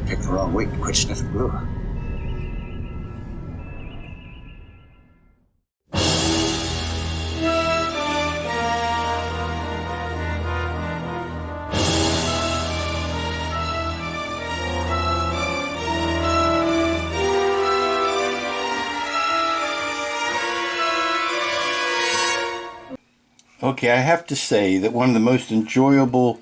Picked the wrong week to quit sniffing glue. Okay, I have to say that one of the most enjoyable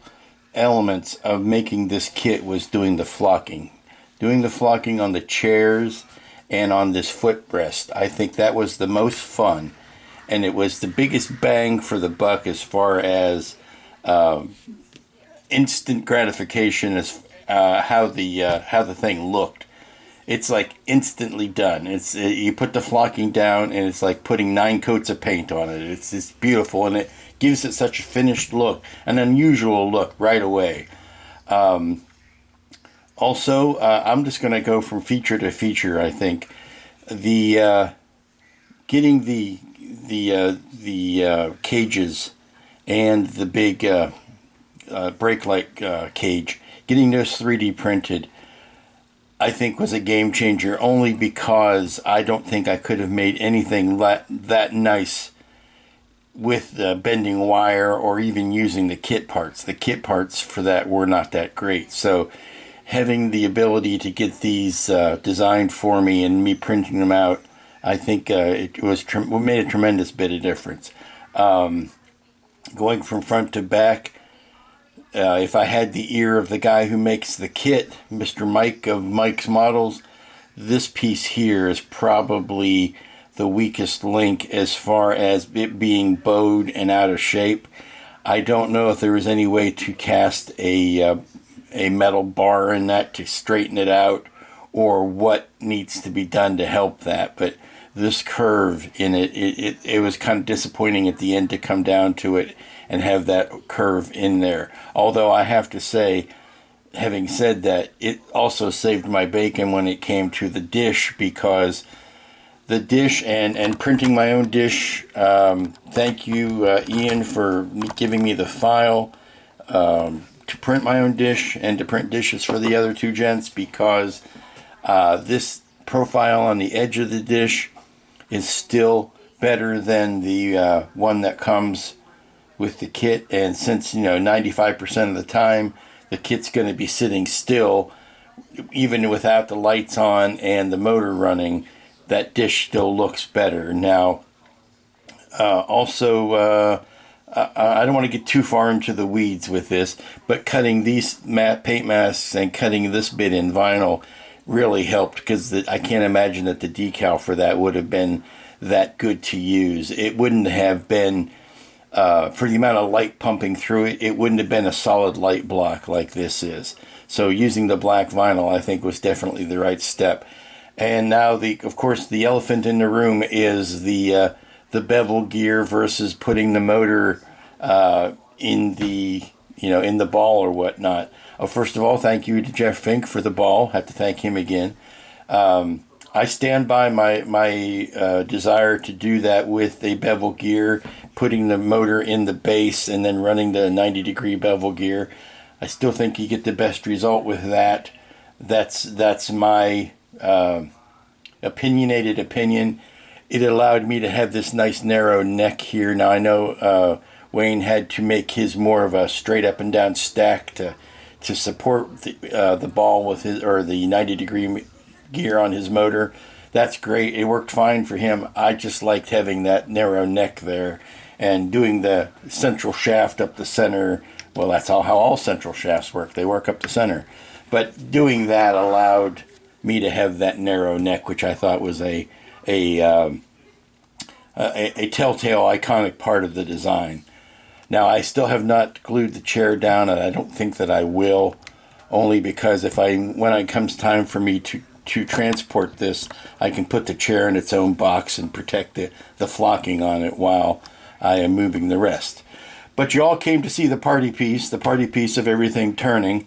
elements of making this kit was doing the flocking. Doing the flocking on the chairs and on this footrest. I think that was the most fun. And it was the biggest bang for the buck as far as instant gratification as how the thing looked. It's like instantly done. It's you put the flocking down, and it's like putting 9 coats of paint on it. It's beautiful, and it gives it such a finished look, an unusual look right away. Also, I'm just going to go from feature to feature. I think the getting the cages and the big brake light cage, getting those 3D printed, I think was a game changer, only because I don't think I could have made anything that nice with the bending wire or even using the kit parts. The kit parts for that were not that great. So having the ability to get these designed for me and me printing them out, I think it made a tremendous bit of difference. Going from front to back, if I had the ear of the guy who makes the kit, Mr. Mike of Mike's Models, this piece here is probably the weakest link as far as it being bowed and out of shape. I don't know if there was any way to cast a metal bar in that to straighten it out, or what needs to be done to help that. But this curve in it was kind of disappointing at the end to come down to it and have that curve in there. Although I have to say, having said that, it also saved my bacon when it came to the dish, because the dish and printing my own dish, thank you, Ian, for giving me the file to print my own dish and to print dishes for the other two gents, because this profile on the edge of the dish is still better than the one that comes with the kit. And since 95% of the time the kit's going to be sitting still, even without the lights on and the motor running, that dish still looks better. Now also I don't want to get too far into the weeds with this, but cutting these paint masks and cutting this bit in vinyl really helped, because I can't imagine that the decal for that would have been that good to use. It wouldn't have been, for the amount of light pumping through it, it wouldn't have been a solid light block like this is. So using the black vinyl, I think, was definitely the right step. And now, of course, the elephant in the room is the bevel gear versus putting the motor in the ball or whatnot. First of all, thank you to Jeff Fink for the ball. Have to thank him again. I stand by my desire to do that with a bevel gear, putting the motor in the base and then running the 90-degree bevel gear. I still think you get the best result with that. That's my opinionated opinion. It allowed me to have this nice narrow neck here. Now I know Wayne had to make his more of a straight up and down stack to support the ball with the 90-degree gear on his motor. That's great. It worked fine for him. I just liked having that narrow neck there and doing the central shaft up the center. Well, that's how all central shafts work. They work up the center. But doing that allowed me to have that narrow neck, which I thought was a telltale iconic part of the design. Now, I still have not glued the chair down, and I don't think that I will, only because when it comes time for me to transport this, I can put the chair in its own box and protect the flocking on it while I am moving the rest. But you all came to see the party piece of everything turning,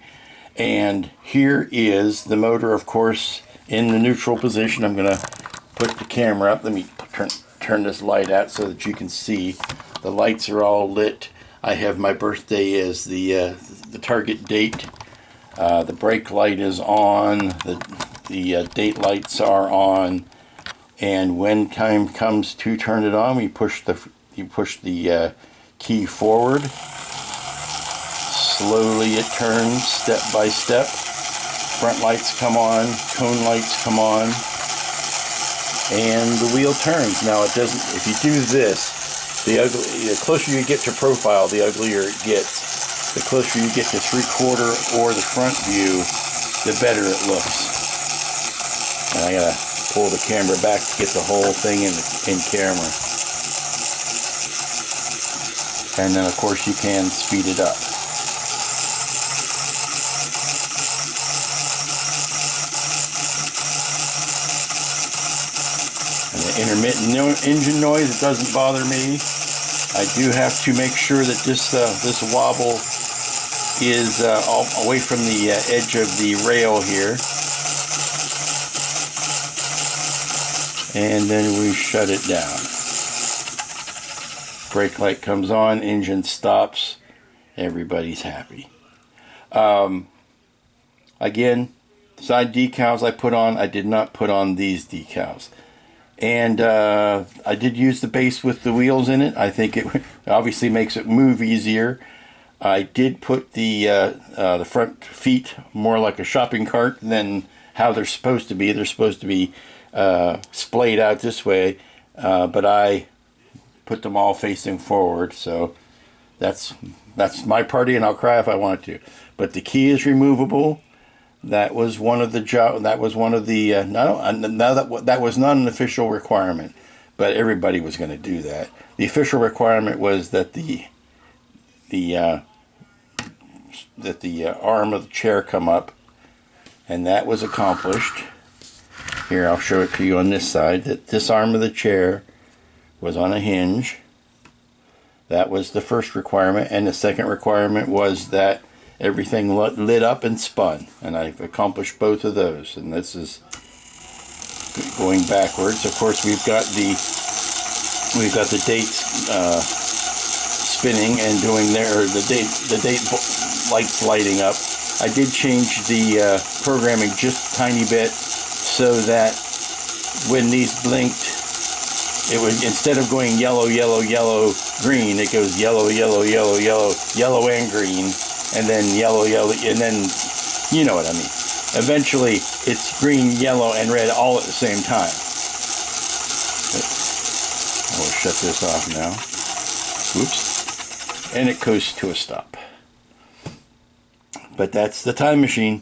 and here is the motor, of course, in the neutral position. I'm going to put the camera up. Let me turn this light out so that you can see. The lights are all lit. I have my birthday as the target date. The brake light is on. The date lights are on. And when time comes to turn it on, you push the key forward. Slowly it turns, step by step. Front lights come on, cone lights come on, and the wheel turns. Now it doesn't. If you do this, the closer you get to profile, the uglier it gets. The closer you get to 3/4 or the front view, the better it looks. And I gotta pull the camera back to get the whole thing in camera. And then of course you can speed it up. And the intermittent engine noise, it doesn't bother me. I do have to make sure that this wobble is away from the edge of the rail here. And then we shut it down. Brake light comes on, engine stops, everybody's happy. Again, side decals I put on, I did not put on these decals. And I did use the base with the wheels in it. I think it obviously makes it move easier. I did put the front feet more like a shopping cart than how they're supposed to be. They're supposed to be splayed out this way, but I put them all facing forward. So that's my party, and I'll cry if I want to. But the key is removable. That was one of the that was not an official requirement, but everybody was going to do that. The official requirement was that the arm of the chair come up, and that was accomplished. Here, I'll show it to you on this side, that this arm of the chair was on a hinge. That was the first requirement, and the second requirement was that everything lit up and spun, and I've accomplished both of those. And this is going backwards. Of course, we've got the dates spinning and doing the date lights lighting up. I did change the programming just a tiny bit so that when these blinked, it would, instead of going yellow, yellow, yellow, green, it goes yellow, yellow, yellow, yellow, yellow and green, and then yellow, yellow, and then, you know what I mean. Eventually, it's green, yellow, and red all at the same time. I will shut this off now. Oops. And it goes to a stop. But that's the time machine.